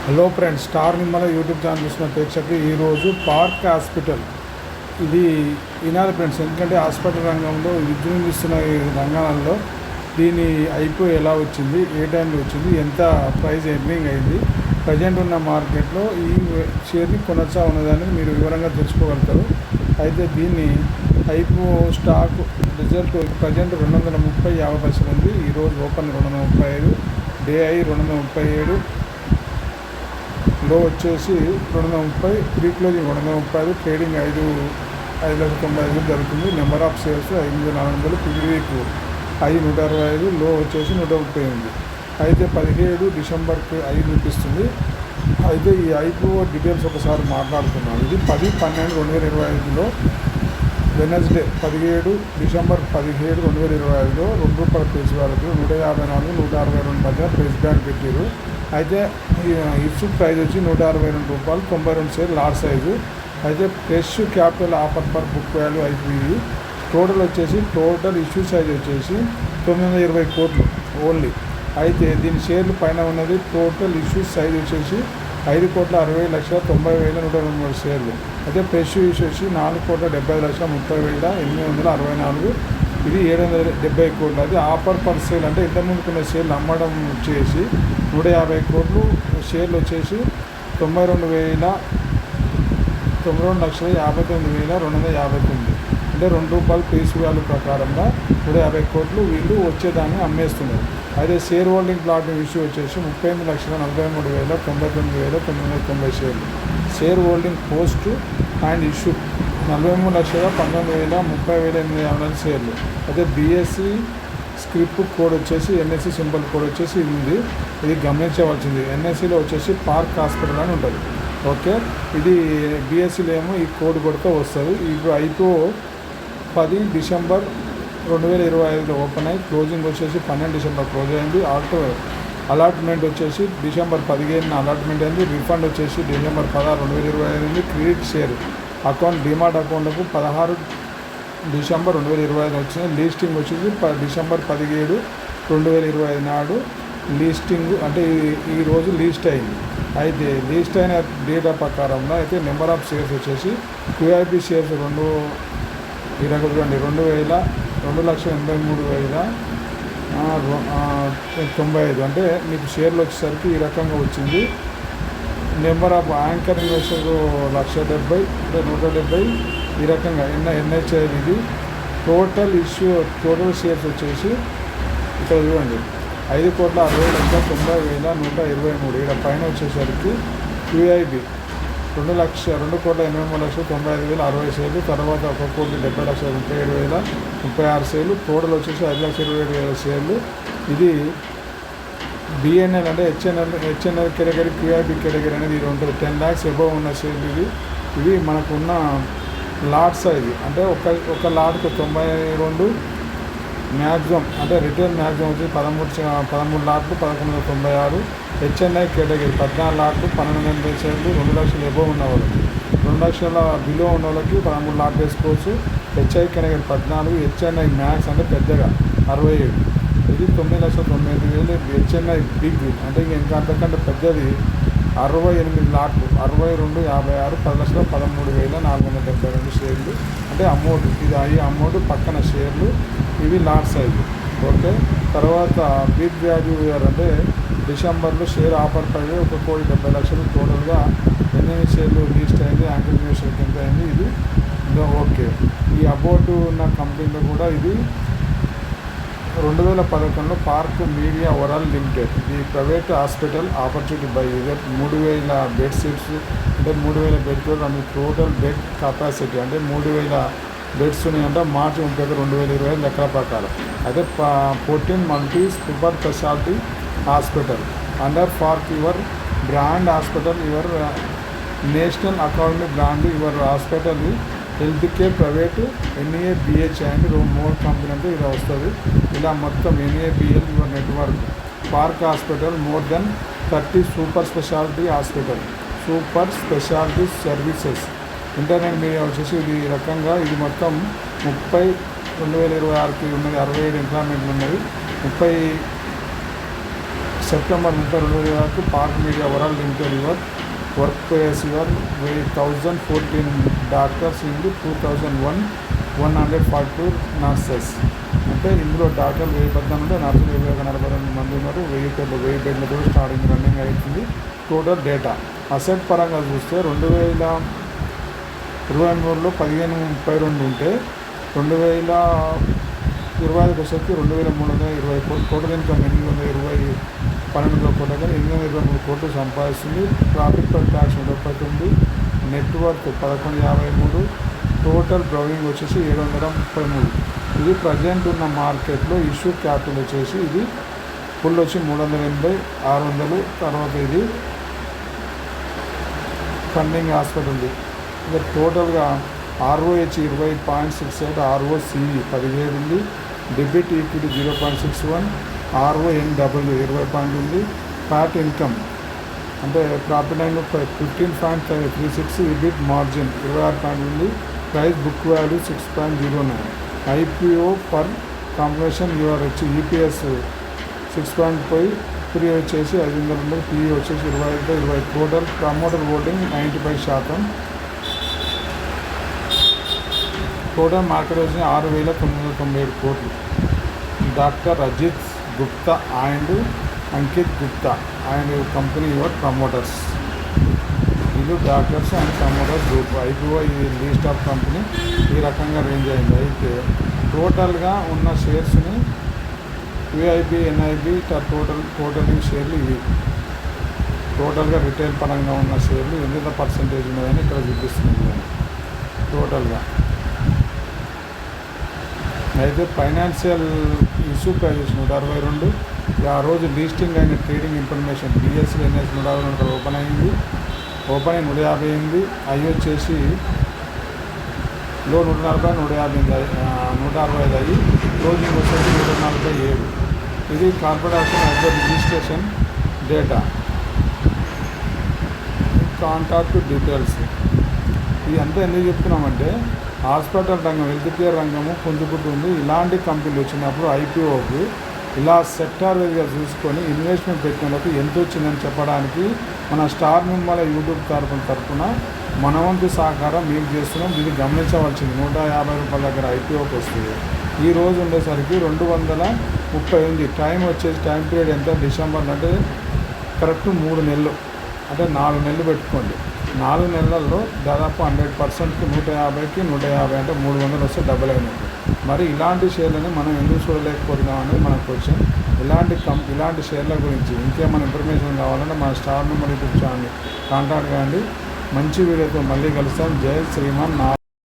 Hello friends, star Nimmala YouTube channel చూసిన ప్రేక్షకులు ఈరోజు పార్క్ హాస్పిటల్ ఇది వినాలి ఫ్రెండ్స్. ఎందుకంటే హాస్పిటల్ రంగంలో విజృంభిస్తున్న ఈ రంగాలలో దీని ఐపో ఎలా వచ్చింది, ఏ టైంలో వచ్చింది, ఎంత ప్రైస్ ఎర్నింగ్ అయింది, ప్రజెంట్ ఉన్న మార్కెట్లో ఈ షేర్ని కొనసా ఉన్నదాన్ని మీరు వివరంగా తెలుసుకోగలుగుతారు. అయితే దీన్ని ఐపో స్టాక్ రిజల్ట్ ప్రజెంట్ 230.50 ఉంది. ఈరోజు ఓపెన్ 235, డే ఐ 237, లో వచ్చేసి 230, ప్రీ క్లోజింగ్ 235, ట్రేడింగ్ 5,90,000 జరుగుతుంది. Number of shares 5,400, pre week 165, లో వచ్చేసి 138. అయితే 17 డిసెంబర్కి 5 చూపిస్తుంది. అయితే ఈ ఐపో డీటెయిల్స్ ఒకసారి మాట్లాడుతున్నాం. ఇది 10/12/2025లో వెనస్డే 17 డిసెంబర్ 2025లో ₹2 ప్రైస్ వరకు 154, 162 మధ్య ప్రైస్ బ్యాండ్ పెట్టారు. అయితే ఇష్యూ ప్రైస్ వచ్చి ₹162, 92 షేర్ లాట్ సైజు. అయితే fresh capital offer per book value IPV total వచ్చేసి టోటల్ ఇష్యూ సైజ్ వచ్చేసి 920 కోట్లు ఓన్లీ. అయితే దీని షేర్లు పైన ఉన్నది టోటల్ ఇష్యూ సైజ్ వచ్చేసి 5,60,90,123 షేర్లు. అయితే ఫ్రెష్ ఇష్యూ వచ్చి 4,70,30,864. ఇది 770 కోట్లు. అది ఆఫర్ పర్ సేల్ అంటే ఇంతకుముందు కొన్ని షేర్లు అమ్మడం వచ్చేసి 150 కోట్లు. షేర్లు వచ్చేసి 92,59,259 అంటే ₹2 ఫేస్ వాల్యూ ప్రకారంగా 150 కోట్లు వీళ్ళు వచ్చేదాన్ని అమ్మేస్తున్నారు. అయితే షేర్ హోల్డింగ్ ప్లాట్ ఇష్యూ వచ్చేసి 38,43,99,990 షేర్లు. Share holding post and issue 43,19,30,850 షేర్లు. అయితే బీఎస్సీ స్క్రిప్ట్ కోడ్ వచ్చేసి ఎన్ఎస్సి సింబల్ కోడ్ వచ్చేసి ఇది ఉంది. ఇది గమనించవలసింది. ఎన్ఎస్సిలో వచ్చేసి పార్క్ హాస్పిటల్ అని ఉంటుంది. ఓకే, ఇది బీఎస్సీలో ఏమో ఈ కోడ్ కొడితే వస్తుంది. ఇప్పుడు ఐపో 10 డిసెంబర్ 2025లో ఓపెన్ అయ్యి క్లోజింగ్ వచ్చేసి 12 డిసెంబర్ క్లోజ్ అయింది. అలాట్మెంట్ వచ్చేసి డిసెంబర్ 15 అలాట్మెంట్ అయింది. రిఫండ్ వచ్చేసి డిసెంబర్ 16, 2025 అయింది. క్రెడిట్ షేర్ అకౌంట్ డిమాట్ అకౌంట్లకు 16 డిసెంబర్ 2025 వచ్చింది. లీస్టింగ్ వచ్చేసి డిసెంబర్ 17, 2025 నాడు లీస్టింగ్ అంటే ఈరోజు లీస్ట్ అయింది. అయితే లీస్ట్ అయిన డేటా ప్రకారంలో అయితే నెంబర్ ఆఫ్ షేర్స్ వచ్చేసి క్యూఐపీ షేర్స్ 2,83,095 అంటే మీకు షేర్లు వచ్చేసరికి ఈ రకంగా వచ్చింది. నెంబర్ ఆఫ్ యాంకర్ ఇన్వెస్టర్ 1,70,000 అంటే 170 ఈ రకంగా ఎన్హెచ్ఐ. ఇది టోటల్ షేర్స్ వచ్చేసి ఇక్కడ చూడండి 5,60,90,123. ఇక్కడ పైన వచ్చేసరికి క్యూఐబి 2,83,95,060 షేర్లు. తర్వాత 1,70,37,36 షేర్లు. టోటల్ వచ్చేసి 5,27,000 షేర్లు. ఇది బిఎన్ఎల్ అంటే హెచ్ఎన్ఎల్ కేటగిరీ, క్యూఐబి కేటగిరీ అనేది ఇది ఉంటుంది. 10 lakhs అబవ్ ఉన్న షేర్లు ఇవి మనకున్న లాట్ సైజు. అంటే ఒక లాట్కు 92 మ్యాక్సిమం అంటే రిటైల్ మ్యాక్సిమం వచ్చి 13 లాట్లు 1196. హెచ్ఎన్ఐ కేటగిరీ 14 లాట్లు 12,000 షేర్లు. 2 లక్షలు అబవ్ ఉన్న వాళ్ళకి, 2 లక్షల బిలో ఉన్న వాళ్ళకి 13 లాట్లు వేసుకోవచ్చు. HI category 14. హెచ్ఎన్ఐ మ్యాక్స్ అంటే పెద్దగా 67. ఇది 9,90,000. హెచ్ఎన్ఐ బిగ్ అంటే ఇంకా అంతకంటే పెద్దది 68 లాట్లు 62, 56, 10,13,472 షేర్లు. అంటే అమౌంట్ ఇది అమౌంట్ పక్కన షేర్లు ఇవి లాట్ సైజు. ఓకే, తర్వాత బిగ్ వాల్యూ ఇయర్ అంటే డిసెంబర్లో షేర్ ఆఫర్ ప్రైస్ 1,70,00,000 టోటల్గా ఎన్ని షేర్లు లీస్ట్ అయింది, యాంకర్ ఇన్వెస్టర్కి ఎంత అయింది ఇది. ఓకే, ఈ అబౌట్ ఉన్న కంపెనీలో కూడా ఇది 2011లో పార్క్ మీడియా ఓవరాల్ లిమిటెడ్ ఈ ప్రైవేట్ హాస్పిటల్ ఆపర్చునిటీ బై ఇదే 3,000 బెడ్ సీట్స్ అంటే 3,000 bed and total bed capacity అంటే 3,000 బెడ్స్ ఉన్నాయంట మార్చి 31, 2025 లెక్కల ప్రకారం. అయితే 14 multi super speciality hospital under park your brand hospital your national academy brand your hospital health care private NABH and more company అంటే ఇలా వస్తుంది. ఇలా మొత్తం NABL your network park hospital more than 30 super speciality hospital super speciality services. Internet media వచ్చేసి ఇది రకంగా ఇది మొత్తం 30 2026కి ఉన్నది. 67 ఎంప్లాయ్మెంట్లు ఉన్నది. 30 సెప్టెంబర్ 30, 2020 వరకు park media world limited your work place your 1014 doctors in 2001 nurses. అంటే ఇందులో డాక్టర్లు 1018 ఉంటే నర్సులు 2042 మంది ఉన్నారు. 1000 బెడ్లతో స్టార్టింగ్ రన్నింగ్ అవుతుంది. టోటల్ డేటా అసెట్ పరంగా చూస్తే 2023లో 1532 ఉంటే 2025 వచ్చేసరికి 2320 కోట్లు. టోటల్ ఇన్కమ్ 820 కోట్ల కానీ 823 కోట్లు సంపాదిస్తుంది. Profit per tax 139, net worth 1153, total borrowing వచ్చేసి 733. ఇది ప్రజెంట్ ఉన్న మార్కెట్లో ఇష్యూ క్యాపిటల్ వచ్చేసి ఇది ఫుల్ వచ్చి 380, 600. తర్వాత ఇది ఫండింగ్ హాస్పిటల్ది. ఇక టోటల్గా ROH 20.68, ROCE 17 ఉంది, డెబిట్ ఈక్విటీ 0.61, RONW 20 పాయింట్ ఉంది. ఫ్యాట్ ఇన్కమ్ అంటే profit and 15.36, EBIT margin 26 point ఉంది. Price book value 6.09. IPO per competition your వచ్చి EPS 6.5, ప్రీ వచ్చేసి 500, PE వచ్చేసి 20. Total promoter holding 95%. Total market వచ్చి 6,997 కోట్లు. Doctor Ajit Gupta and Ankit Gupta and company your promoters. వీళ్ళు doctors and promoters group. IPO ఇది list of company ఈ రకంగా రేంజ్ అయింది. అయితే టోటల్గా ఉన్న షేర్స్ని VIB, NIB టోటలింగ్ షేర్లు ఇవి. టోటల్గా రిటైల్ పరంగా ఉన్న షేర్లు ఎంత పర్సంటేజ్ ఉన్నదని ఇక్కడ చూపిస్తుంది. టోటల్గా అయితే ఫైనాన్షియల్ ఇష్యూ ప్రైజెస్ 162. ఆ రోజు లిస్టింగ్ అయిన trading information BSE NSE 162 open అయింది. ఓపెన్ అయి 150 అయింది. అవి వచ్చేసి లో 140, 165 అయ్యి క్లోజింగ్ వచ్చేసి 147. ఇది corporation as registration data. Contact details ఇది అంతా ఎందుకు చెప్తున్నామంటే హాస్పిటల్ రంగం, హెల్త్ కేర్ రంగము పొందుకుంటుంది. ఇలాంటి కంపెనీలు వచ్చినప్పుడు IPOకి ఇలా సెక్టార్ వైజ్గా చూసుకొని ఇన్వెస్ట్మెంట్ పెట్టినందుకు ఎంత వచ్చిందని చెప్పడానికి మన స్టార్ నిర్మల యూట్యూబ్ తరపున మన వంతు సహకారం మీకు చేస్తున్నాం. ఇది గమనించవలసింది. 150 రూపాయల దగ్గర IPOకి వస్తుంది. ఈ రోజు ఉండేసరికి 230 ఉంది. టైం వచ్చేసి టైం పీరియడ్ ఎంత? డిసెంబర్ అంటే కరెక్ట్ 3 నెలలు, అంటే 4 నెలలు పెట్టుకోండి. 4 నెలల్లో దాదాపు 100%కి 150కి 150 అంటే 300 వస్తే డబుల్ అయినట్టు. మరి ఇలాంటి షేర్లని మనం ఎందుకు చూడలేకపోతున్నాం అనేది మన క్వశ్చన్. ఇలాంటి షేర్ల గురించి ఇంకేమైనా ఇన్ఫర్మేషన్ కావాలంటే మన star number YouTube channel contact కాండి. మంచి వీడియోతో మళ్ళీ కలుస్తాం. జై శ్రీమాన్.